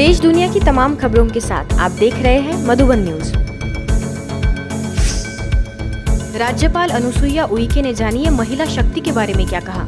देश दुनिया की तमाम खबरों के साथ आप देख रहे हैं मधुबन न्यूज। राज्यपाल अनुसुईया उइके ने जानिए महिला शक्ति के बारे में क्या कहा।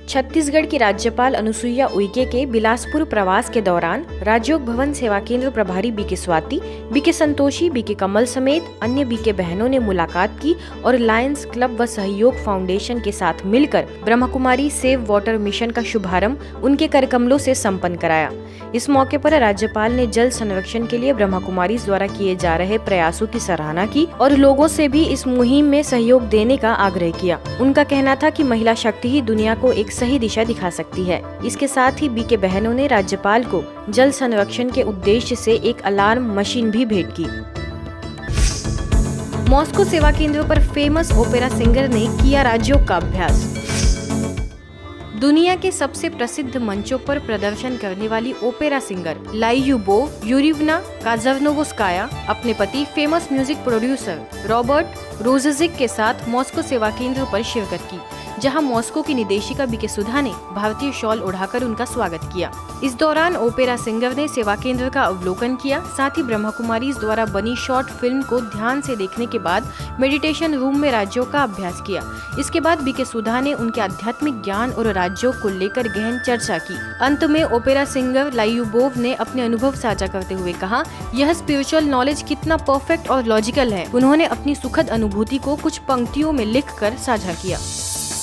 छत्तीसगढ़ की राज्यपाल अनुसुईया उइके के बिलासपुर प्रवास के दौरान राजयोग भवन सेवा केंद्र प्रभारी BK Swati, BK Santoshi, BK Kamal समेत अन्य बीके बहनों ने मुलाकात की और लायंस क्लब व सहयोग फाउंडेशन के साथ मिलकर ब्रह्मकुमारी सेव वाटर मिशन का शुभारंभ उनके करकमलों से संपन्न कराया। इस मौके पर राज्यपाल ने जल संरक्षण के लिए ब्रह्मकुमारी द्वारा किए जा रहे प्रयासों की सराहना की और लोगों से भी इस मुहिम में सहयोग देने का आग्रह किया। उनका कहना था कि महिला शक्ति ही दुनिया को एक सही दिशा दिखा सकती है। इसके साथ ही बीके बहनों ने राज्यपाल को जल संरक्षण के उद्देश्य से एक अलार्म मशीन भी भेंट की। मॉस्को सेवा केंद्रों पर फेमस ओपेरा सिंगर ने किया राजयोग का अभ्यास। दुनिया के सबसे प्रसिद्ध मंचों पर प्रदर्शन करने वाली ओपेरा सिंगर लाइयुबोव यूरिवना काज़ानोवस्काया अपने पति फेमस म्यूजिक प्रोड्यूसर रॉबर्ट रोजेजिक के साथ मॉस्को सेवा केंद्र पर शिरकत की, जहां मॉस्को की निदेशिका बीके सुधा ने भारतीय शॉल उड़ाकर उनका स्वागत किया। इस दौरान ओपेरा सिंगर ने सेवा केंद्र का अवलोकन किया, साथ ही ब्रह्मकुमारी द्वारा बनी शॉर्ट फिल्म को ध्यान से देखने के बाद मेडिटेशन रूम में राजयोग का अभ्यास किया। इसके बाद बीके सुधा ने उनके आध्यात्मिक ज्ञान और राजयोग को लेकर गहन चर्चा की। अंत में ओपेरा सिंगर लाइयुबोव ने अपने अनुभव साझा करते हुए कहा, यह स्पिरिचुअल नॉलेज कितना परफेक्ट और लॉजिकल है। उन्होंने अपनी सुखद अनुभूति को कुछ पंक्तियों में लिखकर साझा किया।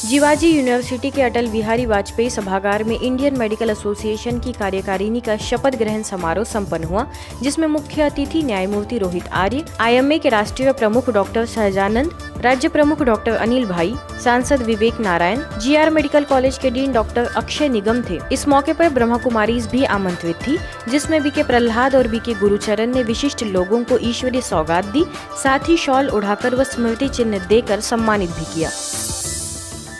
जिवाजी यूनिवर्सिटी के अटल बिहारी वाजपेयी सभागार में इंडियन मेडिकल एसोसिएशन की कार्यकारिणी का शपथ ग्रहण समारोह संपन्न हुआ, जिसमें मुख्य अतिथि न्यायमूर्ति रोहित आर्य, आईएमए के राष्ट्रीय प्रमुख डॉक्टर सहजानंद, राज्य प्रमुख डॉक्टर अनिल भाई, सांसद Vivek Narayan, GR medical college के डीन डॉक्टर अक्षय निगम थे। इस मौके पर ब्रह्मकुमारीज भी आमंत्रित थी, जिसमें बीके प्रहलाद और बीके गुरुचरण ने विशिष्ट लोगों को ईश्वरीय सौगात दी, साथ ही शॉल उड़ाकर व स्मृति चिन्ह देकर सम्मानित भी किया।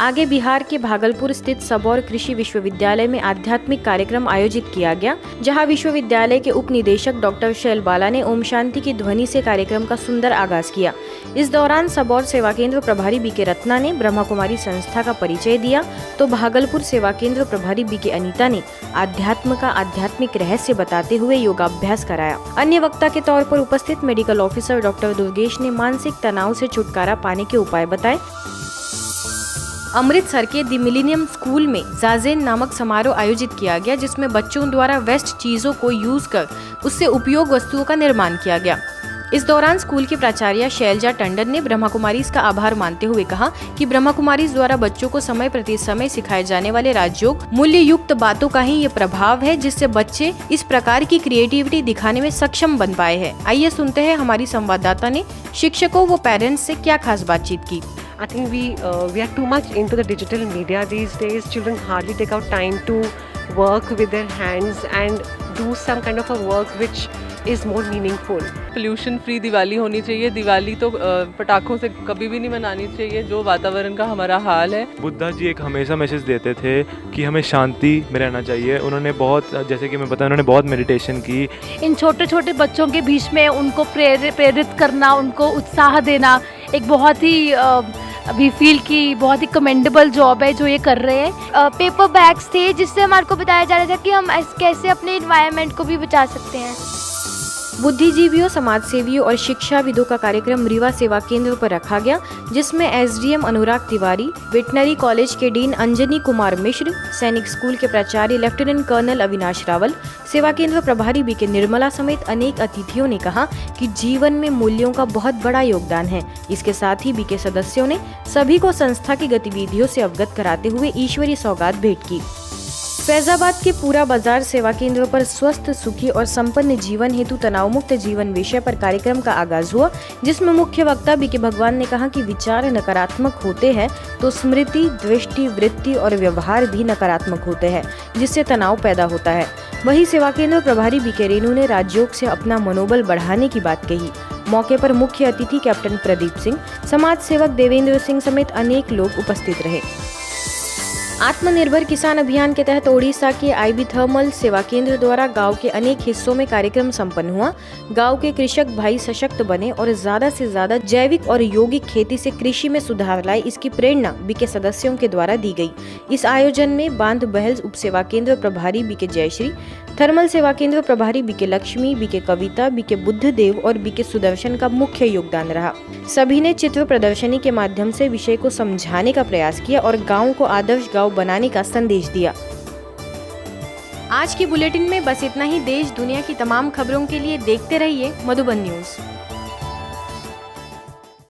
आगे बिहार के भागलपुर स्थित सबौर कृषि विश्वविद्यालय में आध्यात्मिक कार्यक्रम आयोजित किया गया, जहां विश्वविद्यालय के उप निदेशक डॉक्टर शैल बाला ने ओम शांति की ध्वनि से कार्यक्रम का सुंदर आगाज किया। इस दौरान सबौर सेवा केंद्र प्रभारी बीके रत्ना ने ब्रह्मकुमारी संस्था का परिचय दिया, तो भागलपुर सेवा केंद्र प्रभारी बीके अनीता ने आध्यात्म का आध्यात्मिक रहस्य बताते हुए योगाभ्यास कराया। अन्य वक्ता के तौर पर उपस्थित मेडिकल ऑफिसर डॉक्टर दुर्गेश ने मानसिक तनाव से छुटकारा पाने के उपाय बताए। अमृतसर के द मिलेनियम स्कूल में जाजेन नामक समारोह आयोजित किया गया, जिसमें बच्चों द्वारा वेस्ट चीजों को यूज कर उससे उपयोग वस्तुओं का निर्माण किया गया। इस दौरान स्कूल की प्राचार्य शैलजा टंडन ने ब्रह्मकुमारीज का आभार मानते हुए कहा कि ब्रह्मकुमारीज द्वारा बच्चों को समय प्रति समय सिखाए जाने वाले राजयोग मूल्य युक्त बातों का ही ये प्रभाव है, जिससे बच्चे इस प्रकार की क्रिएटिविटी दिखाने में सक्षम बन पाए हैं। आइए सुनते हैं हमारी संवाददाता ने शिक्षकों व पेरेंट्स से क्या खास बातचीत की। I think we are too much into the digital media these days. Children hardly take out time to work with their hands and do some kind of a work which is more meaningful. Pollution free Diwali होनी चाहिए। दिवाली तो पटाखों से कभी भी नहीं मनानी चाहिए, जो वातावरण का हमारा हाल है। बुद्धा जी एक हमेशा मैसेज देते थे कि हमें शांति में रहना चाहिए। उन्होंने बहुत, जैसे कि मैं बताया, उन्होंने बहुत मेडिटेशन की। इन छोटे छोटे बच्चों के बीच में उनको प्रेरित करना, उनको उत्साह देना एक बहुत ही अभी फील की बहुत ही कमेंडेबल जॉब है जो ये कर रहे हैं। पेपर बैग्स थे जिससे हमारे को बताया जा रहा था कि हम कैसे अपने एनवायरनमेंट को भी बचा सकते हैं। बुद्धिजीवियों, समाजसेवियों और शिक्षाविदों का कार्यक्रम रीवा सेवा केंद्र पर रखा गया, जिसमें एसडीएम अनुराग तिवारी, वेटनरी कॉलेज के डीन अंजनी कुमार मिश्र, सैनिक स्कूल के प्राचार्य लेफ्टिनेंट कर्नल अविनाश रावल, सेवा केंद्र प्रभारी बीके निर्मला समेत अनेक अतिथियों ने कहा कि जीवन में मूल्यों का बहुत बड़ा योगदान है। इसके साथ ही बीके सदस्यों ने सभी को संस्था की गतिविधियों से अवगत कराते हुए ईश्वरीय सौगात भेंट की। फैजाबाद के पूरा बाजार सेवा केंद्र पर स्वस्थ, सुखी और संपन्न जीवन हेतु तनाव मुक्त जीवन विषय पर कार्यक्रम का आगाज हुआ, जिसमें मुख्य वक्ता बीके भगवान ने कहा कि विचार नकारात्मक होते हैं तो स्मृति, दृष्टि, वृत्ति और व्यवहार भी नकारात्मक होते हैं, जिससे तनाव पैदा होता है। वहीं सेवा केंद्र प्रभारी बीके रेणु ने राजयोग से अपना मनोबल बढ़ाने की बात कही। मौके पर मुख्य अतिथि कैप्टन प्रदीप सिंह, समाज सेवक देवेंद्र सिंह समेत अनेक लोग उपस्थित रहे। आत्मनिर्भर किसान अभियान के तहत ओडिशा के आईबी थर्मल सेवा केंद्र द्वारा गांव के अनेक हिस्सों में कार्यक्रम संपन्न हुआ। गांव के कृषक भाई सशक्त बने और ज्यादा से ज्यादा जैविक और यौगिक खेती से कृषि में सुधार लाए, इसकी प्रेरणा बीके सदस्यों के द्वारा दी गई। इस आयोजन में बांध बहल उप सेवा केंद्र प्रभारी बीके जयश्री, थर्मल सेवा केंद्र प्रभारी बीके लक्ष्मी, बीके कविता, बीके बुद्धदेव और बीके सुदर्शन का मुख्य योगदान रहा। सभी ने चित्र प्रदर्शनी के माध्यम से विषय को समझाने का प्रयास किया और गांव को आदर्श गांव बनाने का संदेश दिया। आज की बुलेटिन में बस इतना ही। देश दुनिया की तमाम खबरों के लिए देखते रहिए मधुबन न्यूज।